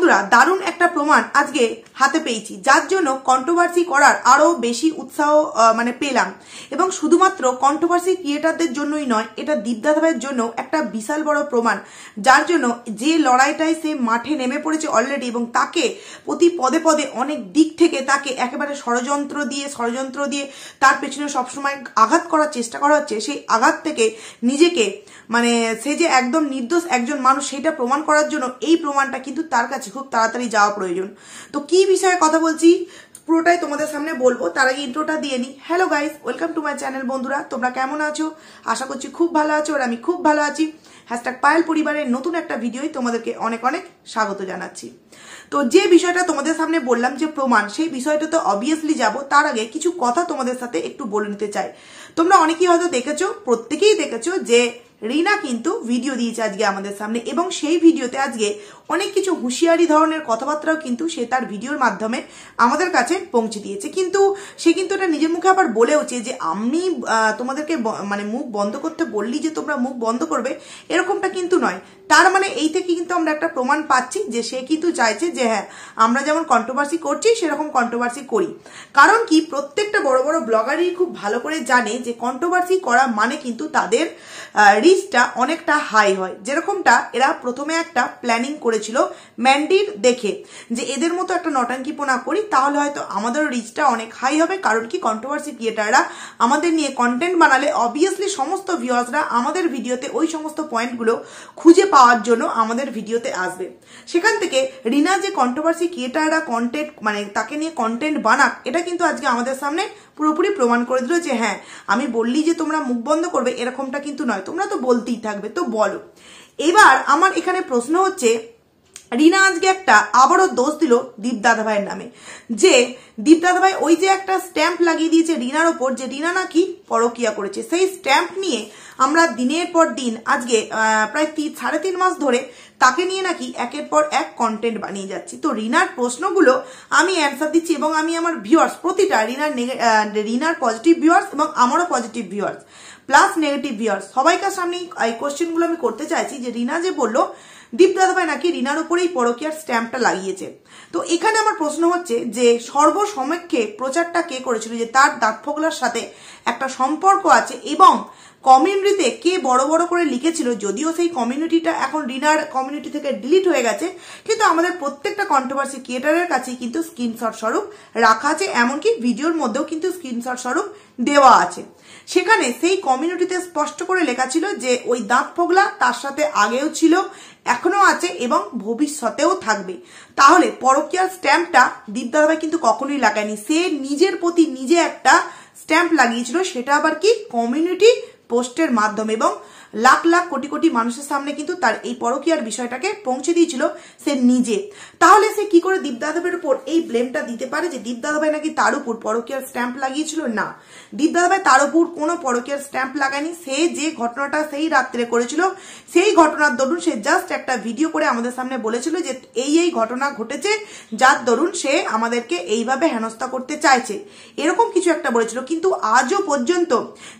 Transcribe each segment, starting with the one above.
বন্ধুরা দারুণ একটা প্রমাণ আজকে হাতে পেয়েছি, যার জন্য কন্ট্রোভার্সি করার আরো বেশি উৎসাহ পেলাম। এবং শুধুমাত্র কন্ট্রোভার্সি ক্রিয়েটারদের জন্যই নয়, এটা দীপদাদা ভাইয়ের জন্য একটা বিশাল বড় প্রমাণ, যার জন্য যে লড়াইটায় সে মাঠে নেমে পড়েছে অলরেডি, এবং তাকে প্রতি পদে পদে অনেক দিক থেকে তাকে একেবারে ষড়যন্ত্র দিয়ে তার পেছনে সবসময় আঘাত করার চেষ্টা করা হচ্ছে। সেই আঘাত থেকে নিজেকে সে যে একদম নির্দোষ একজন মানুষ সেটা প্রমাণ করার জন্য এই প্রমাণটা কিন্তু তার কাছে খুব তাড়াতাড়ি যাওয়া প্রয়োজন। তো কি বিষয়ে কথা বলছি পুরোটাই তোমাদের সামনে বলবো, তার আগে ইন্ট্রোটা দিয়ে নি। Hello guys, welcome to my channel. বন্ধুরা তোমরা কেমন আছো? আশা করছি খুব ভালো আছো, আর আমি খুব ভালো আছি। #পায়েল পরিবারের নতুন একটা ভিডিওই তোমাদেরকে অনেক অনেক স্বাগত জানাচ্ছি। তো যে বিষয়টা তোমাদের সামনে বললাম যে প্রমাণ, সেই বিষয়টা তো অবভিয়াসলি যাব, তার আগে কিছু কথা তোমাদের সাথে একটু বলে নিতে চাই। তোমরা অনেকেই হয়তো দেখেছো, প্রত্যেকেই দেখেছো যে রিনা কিন্তু ভিডিও দিয়েছে আজকে আমাদের সামনে, এবং সেই ভিডিওতে আজকে অনেক কিছু হুঁশিয়ারি ধরনের কথাবার্তাও কিন্তু সে তার ভিডিওর মাধ্যমে আমাদের কাছে পৌঁছে দিয়েছে। কিন্তু সে কিন্তু এটা নিজের মুখে আবার বলেওছে যে আমি তোমাদেরকে মুখ বন্ধ করতে বললি যে তোমরা মুখ বন্ধ করবে, এরকমটা কিন্তু নয়। তার এই থেকে কিন্তু আমরা একটা প্রমাণ পাচ্ছি যে সে কিন্তু চাইছে যে হ্যাঁ, আমরা যেমন কন্ট্রোভার্সি করছি সেরকম কন্ট্রোভার্সি করি। কারণ কি, প্রত্যেকটা বড় বড় ব্লগারই খুব ভালো করে জানে যে কন্ট্রোভার্সি করা মানে কিন্তু তাদের রিচটা অনেকটা হাই হয়। যেরকমটা এরা প্রথমে একটা প্ল্যানিং করেছিল ম্যান্ডির দেখে, যে এদের মতো একটা নটাঙ্কিপনা করি তাহলে হয়তো আমাদের রিচটা অনেক হাই হবে। কারণ কি, কন্ট্রোভার্সি ক্রিয়েটাররা আমাদের নিয়ে কন্টেন্ট বানালে অবভিয়াসলি সমস্ত ভিউয়ার্সরা আমাদের ভিডিওতে ওই সমস্ত পয়েন্টগুলো খুঁজে পাওয়ার জন্য আমাদের ভিডিওতে আসবে। সেখান থেকে রিনা যে কন্ট্রোভার্সি ক্রিয়েটাররা কন্টেন্ট তাকে নিয়ে কন্টেন্ট বানাক, এটা কিন্তু আজকে আমাদের সামনে পুরোপুরি প্রমাণ করে দিল যে হ্যাঁ, আমি বললি যে তোমরা মুখ বন্ধ করবে এরকমটা কিন্তু নয়, তোমরা তো বলতেই থাকবে, তো বলো। এবার আমার এখানে প্রশ্ন হচ্ছে, রিনা আজকে একটা আবারও দোষ দিল দীপদাদা ভাইয়ের নামে, যে দীপদাদা ভাই ওই যে একটা স্ট্যাম্প লাগিয়ে দিয়েছে রিনার ওপর, যে রিনা নাকি পরকিয়া করেছে। সেই স্ট্যাম্প নিয়ে আমরা দিনের পর দিন আজকে প্রায় 3.5 মাস ধরে তাকে নিয়ে নাকি একের পর এক কন্টেন্ট বানিয়ে যাচ্ছি। তো রিনার প্রশ্নগুলো আমি অ্যান্সার দিচ্ছি, এবং আমি আমার ভিউয়ার্স প্রতিটা রিনার পজিটিভ ভিউয়ার্স এবং আমারও positive viewers plus negative viewers সবাইকার সামনে এই কোশ্চেনগুলো আমি করতে চাইছি, যে রিনা যে বললো দীপদাদা ভাই নাকি রিনার উপরেই পরকীয়ার স্ট্যাম্পটা লাগিয়েছে। তো এখানে আমার প্রশ্ন হচ্ছে যে সর্বসমক্ষে প্রচারটা কে করেছিল যে তার দাঁত ফোগলার সাথে একটা সম্পর্ক আছে, এবং কমিউনিটিতে কে বড় বড় করে লিখেছিল, যদিও সেই কমিউনিটিটা এখন রিনার কমিউনিটি থেকে ডিলিট হয়ে গেছে, কিন্তু আমাদের প্রত্যেকটা কন্ট্রোভার্সি ক্রিয়েটারের কাছেই কিন্তু স্ক্রিনশট স্বরূপ রাখা আছে, এমনকি ভিডিওর মধ্যেও কিন্তু স্ক্রিনশট স্বরূপ দেওয়া আছে। সেখানে সেই কমিউনিটিতে স্পষ্ট করে লেখা ছিল যে ওই দাঁত ফোগলা তার সাথে আগেও ছিল, এখনো আছে এবং ভবিষ্যতেও থাকবে। তাহলে পরকীয়ার স্ট্যাম্পটা দীপদাদা ভাই কিন্তু কখনোই লাগায়নি, সে নিজের প্রতি নিজে একটা স্ট্যাম্প লাগিয়েছিল, সেটা আবার কি কমিউনিটি পোস্টের মাধ্যমে, এবং লাখ লাখ কোটি কোটি মানুষের সামনে কিন্তু তার এই পরকীয়ার বিষয়টাকে পৌঁছে দিয়েছিল সে নিজে। তাহলে সে কি করে দীপদাদা ভাইয়ের উপর এই ব্লেমটা দিতে পারে যে দীপদাদা ভাই নাকি তার উপর পরকীয়ার স্ট্যাম্প লাগিয়েছিল? না, দীপদাদা ভাই তার উপর কোনো পরকীয়ার স্ট্যাম্প লাগায়নি। সে যে ঘটনাটা সেই রাত্রে করেছিল, সেই ঘটনার দরুন সে জাস্ট একটা ভিডিও করে আমাদের সামনে বলেছিল যে এই ঘটনা ঘটেছে, যার দরুন সে আমাদেরকে এইভাবে হেনস্থা করতে চাইছে, এরকম কিছু একটা বলেছিল। কিন্তু আজও পর্যন্ত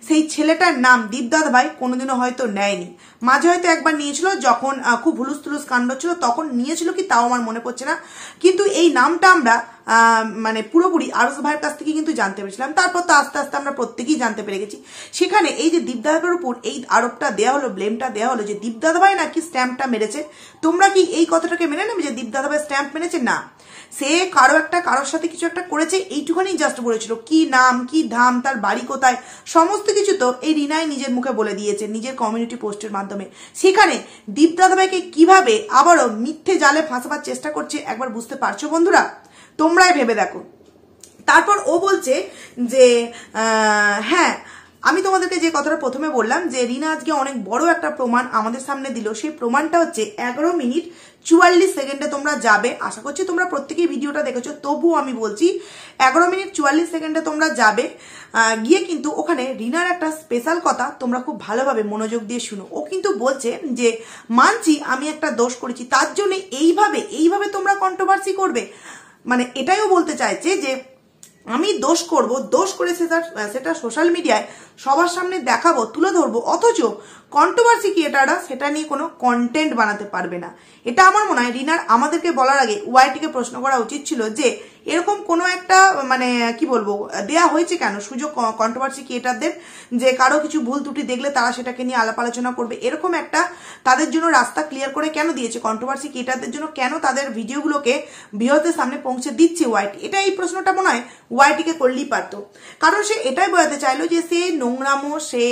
সেই ছেলেটার নাম দীপদাদা ভাই কোনোদিনও হয়তো নেয়নি। মাঝে হয়তো একবার নিয়েছিল, যখন খুব হুলুস তুলুস কাণ্ড ছিল তখন নিয়েছিল কি তাও আমার মনে পড়ছে না, কিন্তু এই নামটা আমরা পুরোপুরি আরস ভাইয়ের কাছ থেকে কিন্তু জানতে পেরেছিলাম। তারপর তো আস্তে আস্তে আমরা প্রত্যেকেই জানতে পেরে গেছি। সেখানে এই যে দীপদাদা ভাইয়ের উপর এই আরোপটা দেওয়া হলো, ব্লেমটা দেওয়া হলো যে দীপদাদা ভাই নাকি স্ট্যাম্পটা মেরেছে, তোমরা কি এই কথাটাকে মেনে নেবে যে দীপদাদা ভাই স্ট্যাম্প মেরেছে? না, সে কারোর সাথে কিছু একটা করেছে, এইটুখানি জাস্ট বলেছিল। কি নাম, কি ধাম, তার বাড়ি কোথায়, সমস্ত কিছু তো এই রিনাই নিজের মুখে বলে দিয়েছে নিজের কমিউনিটি পোস্টের মাধ্যমে। সেখানে দীপদাদা ভাইকে কিভাবে আবারও মিথ্যে জালে ফাঁসাবার চেষ্টা করছে একবার বুঝতে পারছো বন্ধুরা? তোমরাই ভেবে দেখো। তারপর ও বলছে যে হ্যাঁ, আমি তোমাদেরকে যে কথাটা প্রথমে বললাম যে রিনা আজকে অনেক বড় একটা প্রমাণ আমাদের সামনে দিল, সেই প্রমাণটা হচ্ছে 11 মিনিট 44 সেকেন্ডে তোমরা যাবে। আশা করছি তোমরা প্রত্যেকেই ভিডিওটা দেখেছো, তবুও আমি বলছি 11 মিনিট 44 সেকেন্ডে তোমরা যাবে, গিয়ে কিন্তু ওখানে রিনার একটা স্পেশাল কথা তোমরা খুব ভালোভাবে মনোযোগ দিয়ে শুনো। ও কিন্তু বলছে যে মানছি আমি একটা দোষ করেছি, তার জন্য এইভাবে তোমরা কন্ট্রোভার্সি করবে। এটাইও বলতে চাইছে যে আমি দোষ করব, দোষ করে সেটা সোশ্যাল মিডিয়ায় সবার সামনে দেখাবো, তুলে ধরবো, অথচ কন্ট্রোভার্সি ক্রিয়েটাররা সেটা নিয়ে কোনো কন্টেন্ট বানাতে পারবে না। এটা আমার মনে হয় রিনার আমাদেরকে বলার আগে ওয়াইটিকে প্রশ্ন করা উচিত ছিল যে এরকম কোনো একটা মানে কি বলবো দেয়া হয়েছে কেন সুযোগ কন্ট্রোভার্সি ক্রিয়েটারদের, যে কারো কিছু ভুল ত্রুটি দেখলে তারা সেটাকে নিয়ে আলাপ আলোচনা করবে, এরকম একটা তাদের জন্য রাস্তা ক্লিয়ার করে কেন দিয়েছে? কন্ট্রোভার্সি ক্রিয়েটারদের জন্য কেন তাদের ভিডিওগুলোকে ভিউয়ারদের সামনে পৌঁছে দিচ্ছে ওয়াইটি? এটা এই প্রশ্নটা মনে হয় ওয়াইটিকে করলেই পারতো, কারণ সে এটাই বোঝাতে চাইলো যে সে নোংরামো, সে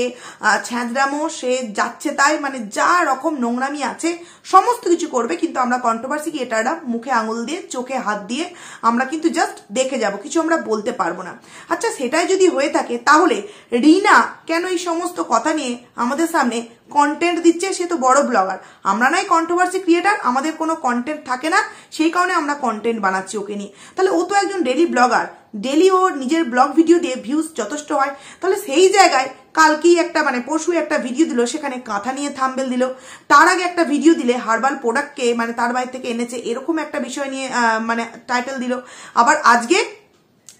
ছ্যাঁচড়ামো, সে যাচ্ছে তাই মানে যা রকম নোংরামি আছে সমস্ত কিছু করবে, কিন্তু আমরা কন্ট্রোভার্সি ক্রিয়েটাররা মুখে আঙুল দিয়ে চোখে হাত দিয়ে আমরা কিন্তু জাস্ট দেখে যাব, কিছু আমরা বলতে পারবো না। আচ্ছা, সেটাই যদি হয়ে থাকে তাহলে রিনা কেন এই সমস্ত কথা নিয়ে আমাদের সামনে কন্টেন্ট দিচ্ছে? সে তো বড় ব্লগার, আমরা নয় কন্ট্রোভার্সি ক্রিয়েটার, আমাদের কোনো কন্টেন্ট থাকে না, সেই কারণে আমরা কন্টেন্ট বানাচ্ছি ওকে নিয়ে। তাহলে ও তো একজন ডেলি ব্লগার, ডেলি ওর নিজের ব্লগ ভিডিও দিয়ে ভিউজ যথেষ্ট হয়, তাহলে সেই জায়গায় কালকেই একটা মানে পরশু একটা ভিডিও দিল, সেখানে কাঁথা নিয়ে থাম্বনেল দিল, তার আগে একটা ভিডিও দিলে হার্বাল প্রোডাক্টকে মানে তার বাড়ি থেকে এনেছে এরকম একটা বিষয় নিয়ে মানে টাইটেল দিল, আবার আজকে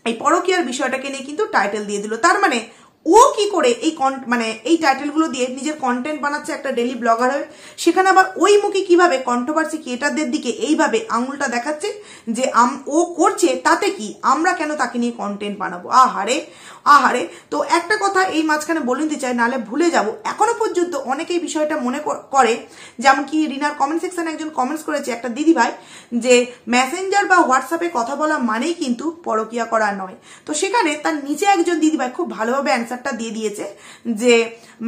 এই পরকীয়ার বিষয়টাকে নিয়ে কিন্তু টাইটেল দিয়ে দিল। তার মানে ও কি করে এই মানে এই টাইটেলগুলো দিয়ে নিজের কন্টেন্ট বানাচ্ছে একটা ডেলি ব্লগার হয়ে, সেখানে আবার ওই মুখে কিভাবে কন্ট্রোভার্সি ক্রিয়েটারদের দিকে এইভাবে আঙুলটা দেখাচ্ছে যে ও করছে, তাতে কি আমরা কেন তাকে নিয়ে কন্টেন্ট বানাবো? আহারে আহারে। তো একটা কথা এই মাঝখানে বলে দিতে চাই, নাহলে ভুলে যাব। এখনো পর্যন্ত অনেকেই বিষয়টা মনে করে, যেমন কি রিনার কমেন্ট সেকশনে একজন কমেন্টস করেছে একটা দিদি ভাই, যে মেসেঞ্জার বা হোয়াটসঅ্যাপে কথা বলা মানেই কিন্তু পরকীয়া করা নয়। তো সেখানে তার নিচে একজন দিদি ভাই খুব ভালোভাবে অ্যান্সারটা দিয়ে দিয়েছে যে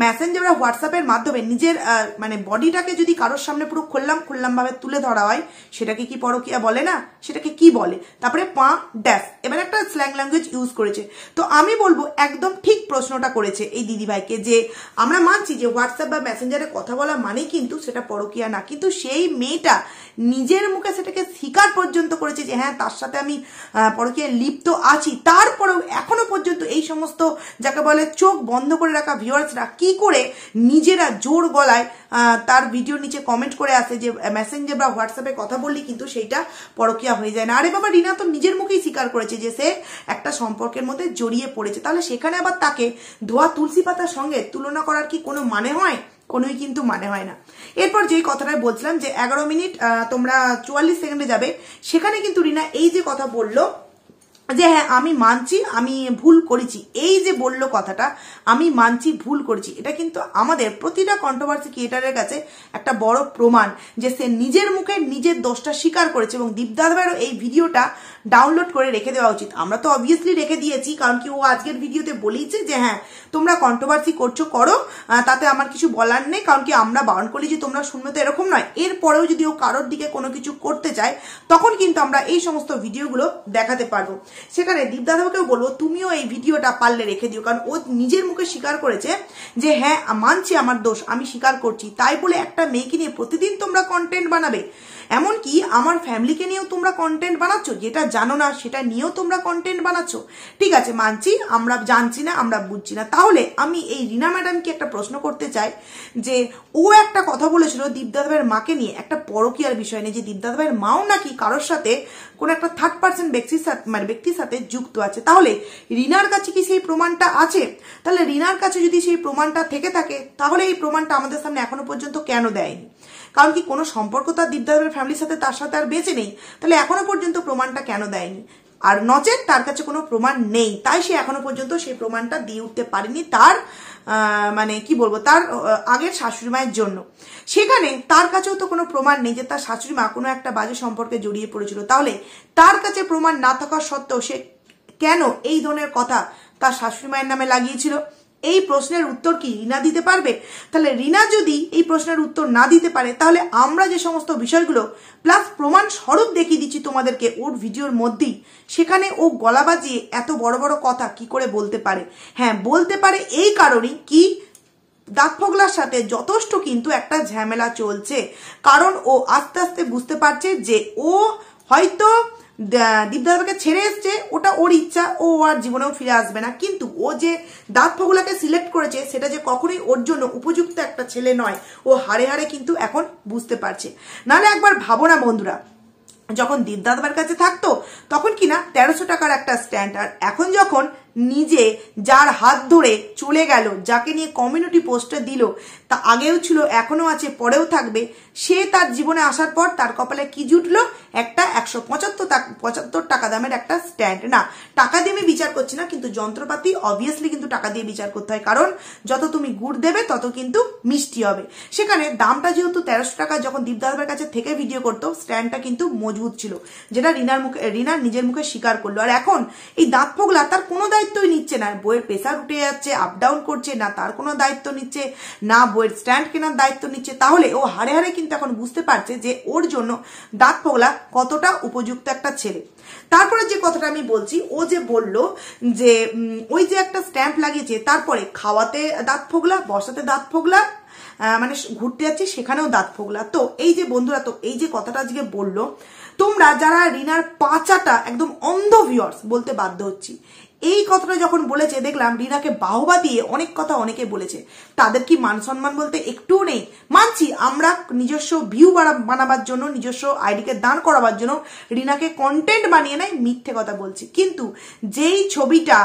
মেসেঞ্জার বা হোয়াটসঅ্যাপের মাধ্যমে নিজের মানে বডিটাকে যদি কারোর সামনে পুরো খুললাম ভাবে তুলে ধরা হয়, সেটাকে কি পরকীয়া বলে না? সেটাকে কি বলে? তারপরে পা ড্যাশ এবার একটা স্ল্যাং ল্যাঙ্গুয়েজ ইউজ করেছে। তো আমি বলবো একদম ঠিক প্রশ্নটা করেছে এই দিদি ভাইকে, যে আমরা মানছি যে হোয়াটসঅ্যাপ বা মেসেঞ্জারে কথা বলা মানেই কিন্তু সেটা পরকীয়া না, কিন্তু সেই মেয়েটা নিজের মুখে সেটাকে স্বীকার পর্যন্ত করেছে যে হ্যাঁ তার সাথে আমি পরকীয়ায় লিপ্ত আছি। তারপরেও এখনো পর্যন্ত এই সমস্ত যাকে বলে চোখ বন্ধ করে রাখা ভিউয়ার্সরা কি করে নিজেরা জোর গলায় তার ভিডিওর নিচে কমেন্ট করে আসে যে মেসেঞ্জার বা হোয়াটসঅ্যাপে কথা বললে কিন্তু সেইটা পরকীয়া হয়ে যায় না। আরে বাবা, রিনা তো নিজের মুখেই স্বীকার করেছে যে সে একটা সম্পর্কের মধ্যে জড়িয়ে পড়েছে, তাহলে সেখানে আবার তাকে ধোয়া তুলসী পাতার সঙ্গে তুলনা করার কি কোনো মানে হয়? কোনোই কিন্তু মানে হয় না। এরপর যেই কথাটা বলছিলাম যে 11 মিনিট তোমরা 44 সেকেন্ডে যাবে, সেখানে কিন্তু রিনা এই যে কথা বললো যে হ্যাঁ আমি মানছি আমি ভুল করেছি, এই যে বললো কথাটা আমি মানছি ভুল করেছি, এটা কিন্তু আমাদের প্রতিটা কন্ট্রোভার্সি ক্রিয়েটারের কাছে একটা বড় প্রমাণ যে সে নিজের মুখে নিজের দোষটা স্বীকার করেছে। এবং দীপদাদারও এই ভিডিওটা ডাউনলোড করে রেখে দেওয়া উচিত। আমরা তো অবভিয়াসলি রেখে দিয়েছি, কারণ কি ও আজকের ভিডিওতে বলেইছে যে হ্যাঁ তোমরা কন্ট্রোভার্সি করছো করো, তাতে আমার কিছু বলার নেই, কারণ কি আমরা বারণ করি যে তোমরা শুনবে, তো এরকম নয়। এরপরেও যদি ও কারোর দিকে কোনো কিছু করতে চায় তখন কিন্তু আমরা এই সমস্ত ভিডিওগুলো দেখাতে পারবো। সেখানে দীপদাদাকেও বলবো তুমিও এই ভিডিওটা পারলে রেখে দিও, কারণ ও নিজের মুখে স্বীকার করেছে যে হ্যাঁ মানছি আমার দোষ, আমি স্বীকার করছি। তাই বলে একটা মেয়েকে নিয়ে প্রতিদিন তোমরা কন্টেন্ট বানাবে, এমনকি আমার ফ্যামিলিকে নিয়েও তোমরা কন্টেন্ট বানাচ্ছ, যেটা জানো না সেটা নিয়েও তোমরা কন্টেন্ট বানাচ্ছ। ঠিক আছে, মানছি আমরা জানছি না, আমরা বুঝছি না। তাহলে আমি এই রিনা ম্যাডামকে একটা প্রশ্ন করতে চাই যে ও একটা কথা বলেছিল দীপদাদা ভাইয়ের মাকে নিয়ে, একটা পরকীয়ার বিষয় নিয়ে, যে দীপদাদা ভাইয়ের মাও নাকি কারোর সাথে কোন একটা থার্ড পার্সন ব্যক্তির সাথে যুক্ত আছে। তাহলে রিনার কাছে কি সেই প্রমাণটা আছে? তাহলে রিনার কাছে যদি সেই প্রমাণটা থেকে থাকে তাহলে এই প্রমাণটা আমাদের সামনে এখনো পর্যন্ত কেন দেয়নি? কারণ কি কোনো সম্পর্ক তার দীপদাদার ফ্যামিলির সাথে তার সাথে আর বেঁচে নেই, তাহলে এখনো পর্যন্ত প্রমাণটা কেন দেয়নি? আর নচেত তার কাছে কোনো প্রমাণ নেই, তাই সে এখনো পর্যন্ত সেই প্রমাণটা দিয়ে উঠতে পারেনি তার মানে কি বলবো তার আগের শাশুড়ি মায়ের জন্য। সেখানে তার কাছেও তো কোনো প্রমাণ নেই যে তার শাশুড়ি মা কোনো একটা বাজে সম্পর্কে জড়িয়ে পড়েছিল। তাহলে তার কাছে প্রমাণ না থাকা সত্ত্বেও সে কেন এই ধরনের কথা তার শাশুড়ি মায়ের নামে লাগিয়েছিল? এই প্রশ্নের উত্তর কি রিনা দিতে পারবে? তাহলে রিনা যদি এই প্রশ্নের উত্তর না দিতে পারে, তাহলে আমরা যে সমস্ত বিষয়গুলো প্লাস প্রমাণ স্বরূপ দেখিয়ে দিচ্ছি তোমাদেরকে ওর ভিডিওর মধ্যেই, সেখানে ও গলা বাজিয়ে এত বড় বড় কথা কি করে বলতে পারে? হ্যাঁ বলতে পারে এই কারণেই কি দাঁত ফগলার সাথে যথেষ্ট কিন্তু একটা ঝামেলা চলছে, কারণ ও আস্তে আস্তে বুঝতে পারছে যে ও হয়তো দীপদাদাকে ছেড়ে এসছে, ওটা ওর ইচ্ছা, ও আর জীবনেও ফিরে আসবে না, কিন্তু ও যে দাঁত ফগলাকে সিলেক্ট করেছে সেটা যে কখনোই ওর জন্য উপযুক্ত একটা ছেলে নয়, ও হাড়ে হাড়ে কিন্তু এখন বুঝতে পারছে। নাহলে একবার ভাবো না বন্ধুরা, যখন দীপদাদার কাছে থাকতো তখন কিনা 1300 টাকার একটা স্ট্যান্ড, আর এখন যখন নিজে যার হাত ধরে চলে গেল, যাকে নিয়ে কমিউনিটি পোস্টে দিল, তা আগেও ছিল, এখনো আছে, পরেও থাকবে, সে তার জীবনে আসার পর তার কপালে কি জুটলো? একটা 175 টাকা দামের একটা স্ট্যান্ড। না, টাকা দিয়ে আমি বিচার করছি না, কিন্তু যন্ত্রপাতি অবভিয়াসলি কিন্তু টাকা দিয়ে বিচার করতে হয়, কারণ যত তুমি গুড় দেবে তত কিন্তু মিষ্টি হবে। সেখানে দামটা যেহেতু 1300 টাকা, যখন দীপদাদার কাছে থেকে ভিডিও করতো, স্ট্যান্ডটা কিন্তু মজবুত ছিল, যেটা রিনার নিজের মুখে স্বীকার করলো। আর এখন এই দাঁত ফোগলা তার কোনো দায়িত্বই নিচ্ছে না, বইয়ের প্রেসার উঠে যাচ্ছে, আপ ডাউন করছে, না তার কোনো দায়িত্ব নিচ্ছে, না বইয়ের স্ট্যান্ড কেনার দায়িত্ব নিচ্ছে। তাহলে ও হারে হারে কিন্তু এখন বুঝতে পারছে যে ওর জন্য দাঁত ফোগলা কতটা উপযুক্ত একটা ছেলে। তারপরে যে কথাটা আমি বলছি, ও যে বলল যে ওই যে একটা স্ট্যাম্প লাগিয়েছে, তারপরে খাওয়াতে দাঁত ফোগলা, বসাতে দাঁত ফোগলা, মানে ঘুরতে যাচ্ছি সেখানেও দাঁত ফোগলা। তো এই যে বন্ধুরা, তো এই যে কথাটা আজকে বললো, তোমরা যারা রিনার পাচাটা একদম অন্ধ ভিউয়ার্স, বলতে বাধ্য হচ্ছি, এই কথাটা যখন বলেছে দেখলাম রিনাকে বাহবা দিয়ে অনেক কথা অনেকে বলেছে, তাদের কি মান সম্মান বলতে একটুও নেই? মানছি আমরা নিজস্ব ভিউ বানাবার জন্য, নিজস্ব আইডিকে দান করাবার জন্য রিনাকে কন্টেন্ট বানিয়ে নেয়, মিথ্যে কথা বলছি। কিন্তু যেই ছবিটা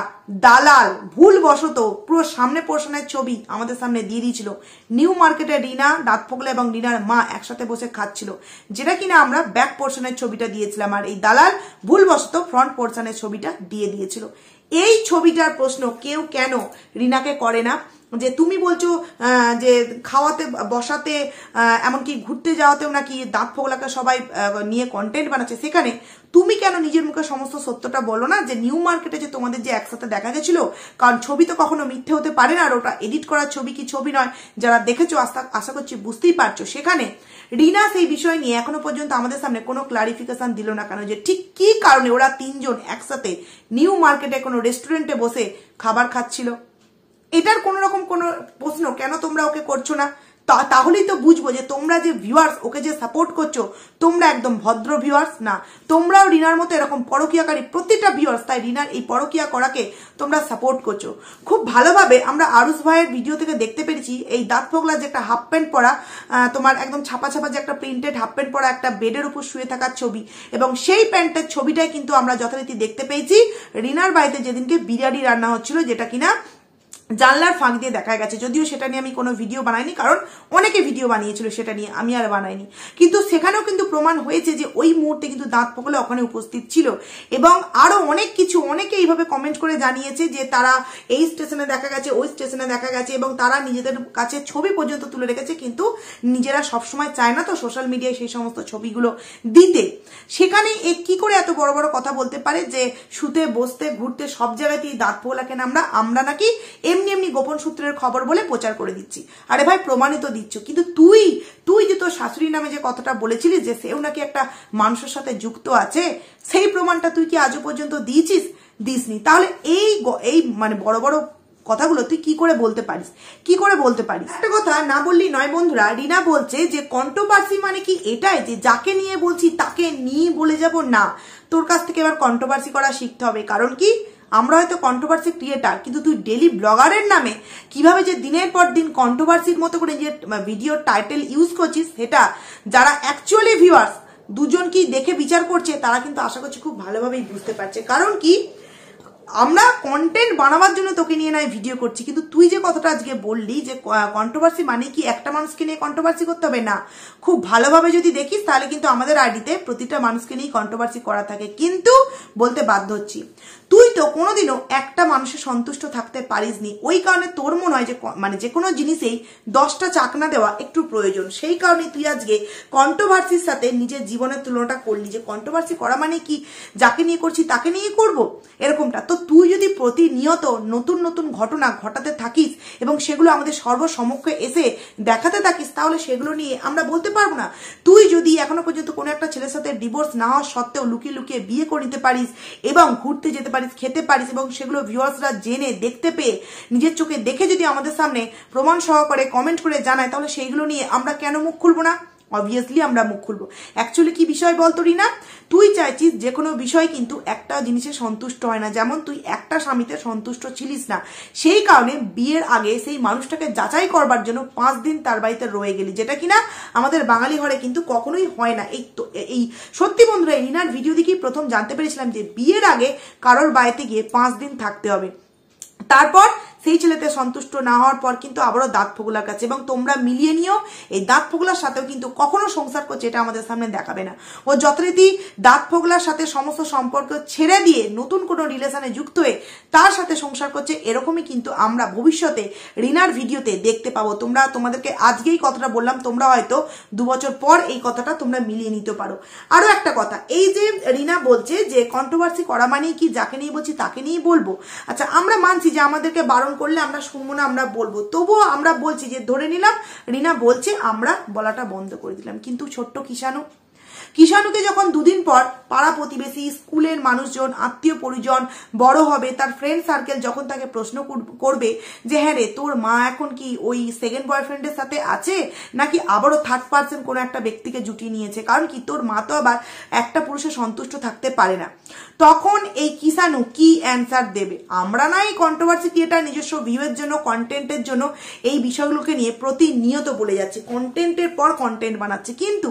দালাল ভুলবশত পুরো সামনে পোর্শনের ছবি আমাদের সামনে দিয়ে দিয়েছিল, নিউ মার্কেটে রিনা, দাঁত ফোগলা এবং রিনার মা একসাথে বসে খাচ্ছিল, যেটা কিনা আমরা ব্যাক পোর্শনের ছবিটা দিয়েছিলাম, আর এই দালাল ভুলবশত ফ্রন্ট পোর্শনের ছবিটা দিয়ে দিয়েছিল। এই ছবিটার প্রশ্ন কেউ কেন রিনাকে করে না, যে তুমি বলছো যে খাওয়াতে বসাতে এমনকি ঘুরতে যাওয়াতেও নাকি দাঁত ফোগলাকে সবাই নিয়ে কন্টেন্ট বানাচ্ছে, সেখানে তুমি কেন নিজের মুখে সমস্ত সত্যটা বলো না, যে নিউ মার্কেটে যে তোমাদের যে একসাথে দেখা গেছিল, কারণ ছবি তো কখনো মিথ্যে হতে পারে না, আর ওটা এডিট করার ছবি কি ছবি নয়, যারা দেখেছো আশা করছি বুঝতেই পারছো। সেখানে রিনা সেই বিষয় নিয়ে এখনো পর্যন্ত আমাদের সামনে কোনো ক্লারিফিকেশন দিল না কেন, যে ঠিক কি কারণে ওরা তিনজন একসাথে নিউ মার্কেটে কোনো রেস্টুরেন্টে বসে খাবার খাচ্ছিল। এটার কোন রকম কোনো প্রশ্ন কেন তোমরা ওকে করছো না? তাহলেই তো বুঝবো যে তোমরা যে ভিউয়ার্স, ওকে যে সাপোর্ট করছো, তোমরা একদম ভদ্র ভিউয়ার্স না, তোমরাও রিনার মতো এরকম পরকীয়াকারী প্রত্যেকটা ভিউয়ার্স, তাই রিনার এই পরকীয়া করাকে তোমরা সাপোর্ট করছো। খুব ভালোভাবে আমরা আরুষ ভাইয়ের ভিডিও থেকে দেখতে পেরেছি, এই দাঁত ফোগলা যে একটা হাফ প্যান্ট পরা, তোমার একদম ছাপা ছাপা যে একটা প্রিন্টেড হাফ প্যান্ট পরা একটা বেডের উপর শুয়ে থাকার ছবি, এবং সেই প্যান্টের ছবিটাই কিন্তু আমরা যথারীতি দেখতে পেয়েছি রিনার বাড়িতে যেদিনকে বিরিয়ানি রান্না হচ্ছিল, যেটা কিনা জানলার ফাঁক দিয়ে দেখা গেছে। যদিও সেটা নিয়ে আমি কোনো ভিডিও বানাইনি, কারণ অনেকে ভিডিও বানিয়েছিল সেটা নিয়ে, আমি আর বানাইনি, কিন্তু সেখানেও কিন্তু প্রমাণ হয়েছে যে ওই মুহূর্তে কিন্তু দাঁত ফোগলা ওখানে উপস্থিত ছিল। এবং আরো অনেক কিছু অনেকে এইভাবে কমেন্ট করে জানিয়েছে যে তারা এই স্টেশনে দেখা গেছে, ওই স্টেশনে দেখা গেছে, এবং তারা নিজেদের কাছে ছবি পর্যন্ত তুলে রেখেছে, কিন্তু নিজেরা সবসময় চায় না তো সোশ্যাল মিডিয়ায় সেই সমস্ত ছবিগুলো দিতে। সেখানে কি করে এত বড় বড় কথা বলতে পারে যে শুতে বসতে ঘুরতে সব জায়গাতেই দাঁত ফোগলাকে আমরা নাকি এমনি এমনি গোপন সূত্রের খবর বলে প্রচার করে দিচ্ছি? আরে ভাই, প্রমাণিত দিচ্ছ, কিন্তু তুই যে তোর শাশুড়ির নামে যে কথাটা বলেছিলিস যে সেও নাকি একটা মানুষের সাথে যুক্ত আছে, সেই প্রমাণটা তুই কি আজও পর্যন্ত দিসনি? তাহলে এই মানে বড় বড় কথাগুলো তুই কি করে বলতে পারিস? একটা কথা না বললি নয় বন্ধুরা, রিনা বলছে যে কন্ট্রোভার্সি মানে কি এটাই যে যাকে নিয়ে বলছি তাকে নিয়ে বলে যাব? না, তোর কাছ থেকে এবার কন্ট্রোভার্সি করা শিখতে হবে। কারণ কি, আমরা হয়তো কন্ট্রোভার্সি ক্রিয়েটার, কিন্তু তুই ডেলি ব্লগারের নামে কিভাবে যে দিনের পর দিন কন্ট্রোভার্সির মতো করে যে ভিডিও টাইটেল ইউজ করছিস, সেটা যারা অ্যাকচুয়ালি ভিউয়ার্স দুজন কি দেখে বিচার করছে, তারা কিন্তু আশা করছি খুব ভালোভাবেই বুঝতে পারছে। কারণ কি, আমরা কন্টেন্ট বানাবার জন্য তোকে নিয়ে নয় ভিডিও করছি, কিন্তু তুই যে কথাটা আজকে বললি যে কন্ট্রোভার্সি মানে কি একটা মানুষকে নিয়ে কন্ট্রোভার্সি করতে হবে, না, খুব ভালোভাবে যদি দেখিস তাহলে কিন্তু আমাদের আইডিতে প্রতিটা মানুষকে নিয়ে কন্ট্রোভার্সি করা থাকে। কিন্তু বলতে বাধ্য হচ্ছি, তুই তো কোনোদিনও একটা মানুষের সন্তুষ্ট থাকতে পারিসনি, ওই কারণে তোর মনে হয় যে মানে যে কোনো জিনিসেই 10টা চাকনা দেওয়া একটু প্রয়োজন। সেই কারণে তুই আজকে কন্ট্রোভার্সির সাথে নিজের জীবনের তুলনাটা করলি, যে কন্ট্রোভার্সি করা মানে কি যাকে নিয়ে করছি তাকে নিয়ে করব, এরকমটা। তো তুই যদি প্রতিনিয়ত নতুন নতুন ঘটনা ঘটাতে থাকিস এবং সেগুলো আমাদের সর্বসমক্ষে এসে দেখাতে থাকিস, তাহলে সেগুলো নিয়ে আমরা বলতে পারবো না। তুই যদি এখনো পর্যন্ত কোনো একটা ছেলের সাথে ডিভোর্স না হওয়া সত্ত্বেও লুকিয়ে লুকিয়ে বিয়ে করে নিতে পারিস এবং ঘুরতে যেতে পারিস, খেতে পারিস, এবং সেগুলো ভিউয়ার্সরা জেনে দেখতে পেয়ে নিজের চোখে দেখে যদি আমাদের সামনে প্রমাণ সহকারে কমেন্ট করে জানায়, তাহলে সেইগুলো নিয়ে আমরা কেন মুখ খুলবো না? অবভিয়াসলি আমরা মুখ খুলবো। অ্যাকচুয়ালি কি বিষয় বলতো রিনা, তুই চাইছিস যে কোনো বিষয় কিন্তু একটা জিনিসে সন্তুষ্ট হয় না, যেমন তুই একটা স্বামীতে সন্তুষ্ট ছিলিস না, সেই কারণে বিয়ের আগে সেই মানুষটাকে যাচাই করবার জন্য 5 দিন তার বাড়িতে রয়ে গেলি, যেটা কিনা আমাদের বাঙালি ঘরে কিন্তু কখনোই হয় না। এই সত্যি বন্ধুরা, রিনার ভিডিও দেখেই প্রথম জানতে পেরেছিলাম যে বিয়ের আগে কারোর বাড়িতে গিয়ে 5 দিন থাকতে হবে, তারপর সেই ছেলেতে সন্তুষ্ট না হওয়ার পর কিন্তু আবারও দাঁত ফোগলার কাছে। এবং তোমরা মিলিয়ে নিও, এই দাঁত ফোগলার সাথেও কিন্তু কখনো সংসার করছে এটা আমাদের সামনে দেখাবে না। ও যথারীতি দাঁত ফোগলার সাথে সমস্ত সম্পর্ক ছেড়ে দিয়ে নতুন কোনো রিলেশনে যুক্ত হয়ে তার সাথে সংসার করছে, এরকমই কিন্তু আমরা ভবিষ্যতে রিনার ভিডিওতে দেখতে পাবো। তোমাদেরকে আজকেই কথাটা বললাম, তোমরা হয়তো 2 বছর পর এই কথাটা তোমরা মিলিয়ে নিতে পারো। আরো একটা কথা, এই যে রিনা বলছে যে কন্ট্রোভার্সি করা মানেই কি যাকে নিয়ে বলছি তাকে নিয়েই বলবো, আচ্ছা আমরা মানছি যে আমাদেরকে বারণ করলে আমরা শুনবো না, আমরা বলবো, তবুও আমরা বলছি যে ধরে নিলাম রিনা বলছে, আমরা বলাটা বন্ধ করে দিলাম। কিন্তু ছোট্ট কিষাণুকে যখন 2 দিন পর পাড়া প্রতিবেশী, স্কুলের মানুষজন, আত্মীয় পরিজন, বড় হবে তার ফ্রেন্ড সার্কেল যখন তাকে প্রশ্ন করবে যে হ্যাঁ রে তোর মা এখন কি ওই সেকেন্ড বয়ফ্রেন্ডের সাথে আছে নাকি আবারও থার্ড পার্সন কোনো একটা ব্যক্তিকে জুটিয়ে নিয়েছে, কারণ কি তোর মা তো আবার একটা পুরুষে সন্তুষ্ট থাকতে পারে না, তখন এই কিষাণু কি অ্যান্সার দেবে? আমরা না এই কন্ট্রোভার্সি ক্রিয়েটার নিজস্ব ভিউয়ের জন্য, কন্টেন্টের জন্য এই বিষয়গুলোকে নিয়ে প্রতিনিয়ত বলে যাচ্ছে, কন্টেন্টের পর কন্টেন্ট বানাচ্ছে, কিন্তু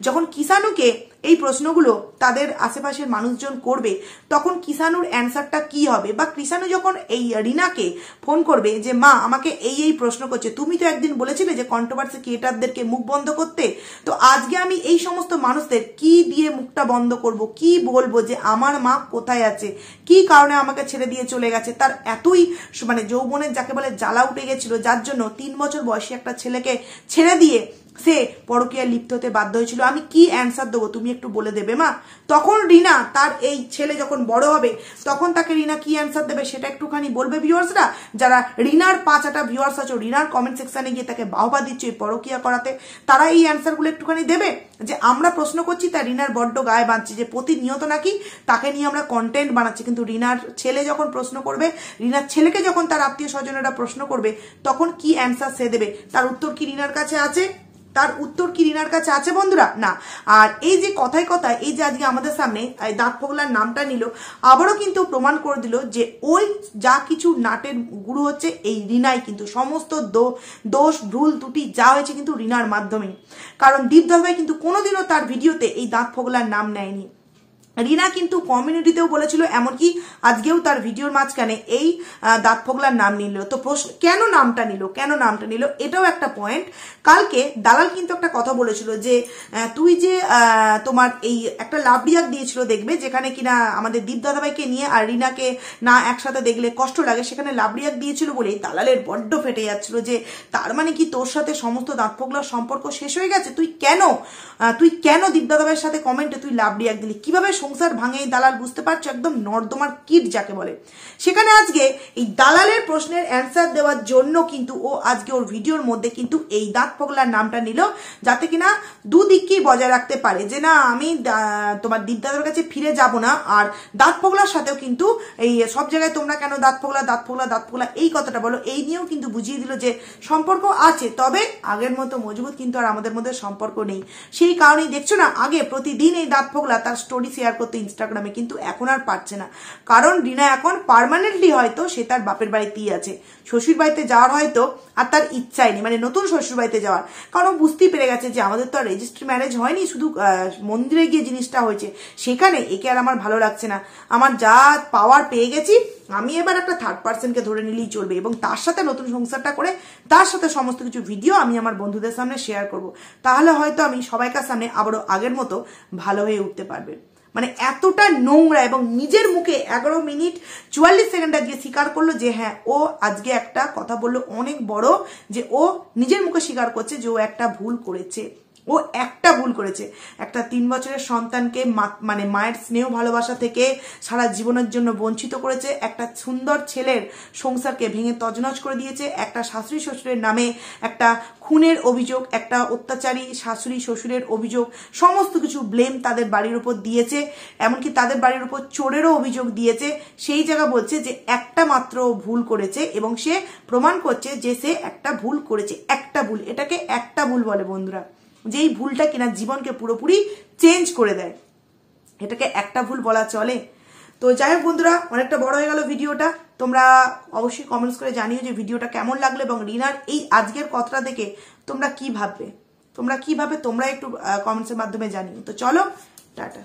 যখন কিষাণুকে এই প্রশ্নগুলো তাদের আশেপাশের মানুষজন করবে তখন কিষাণুর অ্যান্সারটা কি হবে? বা কিষাণু যখন এই রিনাকে ফোন করবে যে মা আমাকে এই প্রশ্ন করছে, তুমি তো একদিন বলেছিলে যে কন্ট্রোভার্সি ক্রিয়েটারদেরকে মুখ বন্ধ করতে, তো আজকে আমি এই সমস্ত মানুষদের কি দিয়ে মুখটা বন্ধ করব, কি বলবো যে আমার মা কোথায় আছে, কি কারণে আমাকে ছেড়ে দিয়ে চলে গেছে, তার এতই মানে যৌবনের যাকে বলে জ্বালা উঠে গেছিল যার জন্য 3 বছর বয়সী একটা ছেলেকে ছেড়ে দিয়ে সে পরকীয়ায় লিপ্ত হতে বাধ্য হয়েছিল, আমি কি অ্যান্সার দেবো তুমি একটু বলে দেবে মা? তখন রিনা তার এই ছেলে যখন বড় হবে তখন তাকে রিনা কি অ্যান্সার দেবে সেটা একটুখানি বলবে ভিউয়ার্সরা, যারা রিনার 5-8টা ভিউয়ার্স আছো, রিনার কমেন্ট সেকশনে গিয়ে তাকে বাহবা দিচ্ছে পরকীয়া করাতে, তারা এই অ্যান্সারগুলো একটুখানি দেবে যে আমরা প্রশ্ন করছি তা রিনার বড্ড গায়ে বাঁধছে যে প্রতিনিয়ত নাকি তাকে নিয়ে আমরা কন্টেন্ট বানাচ্ছি, কিন্তু রিনার ছেলে যখন প্রশ্ন করবে, রিনার ছেলেকে যখন তার আত্মীয় স্বজনেরা প্রশ্ন করবে তখন কি অ্যান্সার সে দেবে? তার উত্তর কি রিনার কাছে আছে? বন্ধুরা? না। আর এই যে কথায় কথায় এই যে আজকে আমাদের সামনে দাঁত ফোগলার নামটা নিল, আবারও কিন্তু প্রমাণ করে দিল যে ওই যা কিছু নাটের গুরু হচ্ছে এই রিনাই, কিন্তু সমস্ত দোষ ভুল ত্রুটি যা হয়েছে কিন্তু রিনার মাধ্যমে, কারণ দীপদাস ভাই কিন্তু কোনোদিনও তার ভিডিওতে এই দাঁত ফোগলার নাম নেয়নি। রিনা কিন্তু কমিউনিটিতেও বলেছিল, এমনকি আজকেও তার ভিডিওর মাঝখানে এই দাঁত ফোগলার নাম নিল। তো প্রশ্ন কেন নামটা নিল এটাও একটা পয়েন্ট। কালকে দালাল কিন্তু একটা কথা বলেছিল যে তুই যে তোমার এই একটা লাভ রিয়াক্ট দিয়েছিল দেখবে, যেখানে কিনা আমাদের দীপ দাদাভাইকে নিয়ে আর রিনাকে না একসাথে দেখলে কষ্ট লাগে, সেখানে লাভ রিয়াক্ট দিয়েছিল বলেই দালালের বড্ড ফেটে যাচ্ছিল যে তার মানে কি তোর সাথে সমস্ত দাঁত ফোগলার সম্পর্ক শেষ হয়ে গেছে, তুই কেন দীপ দাদাভাইয়ের সাথে কমেন্টে তুই লাভ রিয়াক্ট দিলি, কিভাবে সংসার ভাঙে এই দালাল, বুঝতে পারছো? একদম নর্দমার কিট যাকে বলে। সেখানে আজকে এই দালালের প্রশ্নের অ্যান্সার দেওয়ার জন্য কিন্তু ও আজকে ওর ভিডিওর মধ্যে কিন্তু এই দাঁত ফোগলার নামটা নিল, যাতে কিনা দুদিককেই বজায় রাখতে পারে যে না আমি তোমার দীপদাদার কাছে ফিরে যাব না, আর দাঁত ফোগলার সাথেও কিন্তু এই সব জায়গায় তোমরা কেন দাঁত ফোগলা এই কথাটা বলো, এই নিয়েও কিন্তু বুঝিয়ে দিল যে সম্পর্ক আছে, তবে আগের মতো মজবুত কিন্তু আর আমাদের মধ্যে সম্পর্ক নেই। সেই কারণেই দেখছো না আগে প্রতিদিন এই দাঁত ফোগলা তার স্টোরি শেয়ার করতে ইনস্টাগ্রামে, কিন্তু এখন আর পারছে না, কারণ রিনা এখন পার্মানেন্টলি হয়তো সে তার বাপের বাড়িতেই আছে, শ্বশুর বাড়িতে যাওয়ার হয়তো আর তার ইচ্ছাই নেই, মানে নতুন শ্বশুর বাড়িতে যাওয়ার, কারণ বুঝতেই পেরে গেছে যে আমাদের তো আর রেজিস্ট্রি ম্যারেজ হয়নি, শুধু মন্দিরে গিয়ে জিনিসটা হয়েছে, সেখানে একে আর আমার ভালো লাগছে না, আমার যা পাওয়ার পেয়ে গেছি, আমি এবার একটা থার্ড পার্সনকে ধরে নিলেই চলবে এবং তার সাথে নতুন সংসারটা করে তার সাথে সমস্ত কিছু ভিডিও আমি আমার বন্ধুদের সামনে শেয়ার করব, তাহলে হয়তো আমি সবাইকার সামনে আবারও আগের মতো ভালো হয়ে উঠতে পারবে। মানে এতটা নোংরা, এবং নিজের মুখে 11 মিনিট 44 সেকেন্ড আজকে স্বীকার করলো যে হ্যাঁ ও আজকে একটা কথা বললো অনেক বড়, যে ও নিজের মুখে স্বীকার করছে যে ও একটা ভুল করেছে, একটা 3 বছরের সন্তানকে মানে মায়ের স্নেহ ভালোবাসা থেকে সারা জীবনের জন্য বঞ্চিত করেছে, একটা সুন্দর ছেলের সংসারকে ভেঙে তছনছ করে দিয়েছে, একটা শাশুড়ি শ্বশুরের নামে একটা খুনের অভিযোগ, একটা অত্যাচারী শাশুড়ি শ্বশুরের অভিযোগ, সমস্ত কিছু ব্লেম তাদের বাড়ির উপর দিয়েছে, এমনকি তাদের বাড়ির উপর চোরেরও অভিযোগ দিয়েছে। সেই জায়গা বলছে যে একটা মাত্র ভুল করেছে এবং সে প্রমাণ করছে যে সে একটা ভুল করেছে, একটা ভুল, এটাকে একটা ভুল বলে বন্ধুরা। যেই ভুলটা কিনা জীবনকে পুরোপুরি চেঞ্জ করে দেয়। এটাকে একটা ভুল বলা চলে? তো যাই হোক বন্ধুরা, অনেকটা বড় হয়ে গেল ভিডিওটা। তোমরা অবশ্যই কমেন্টস করে জানিও যে ভিডিওটা কেমন লাগলো এবং রিনার এই আজকের কথাটা দেখে তোমরা কি ভাববে, তোমরা একটু কমেন্টসের মাধ্যমে জানিও। তো চলো, টাটা।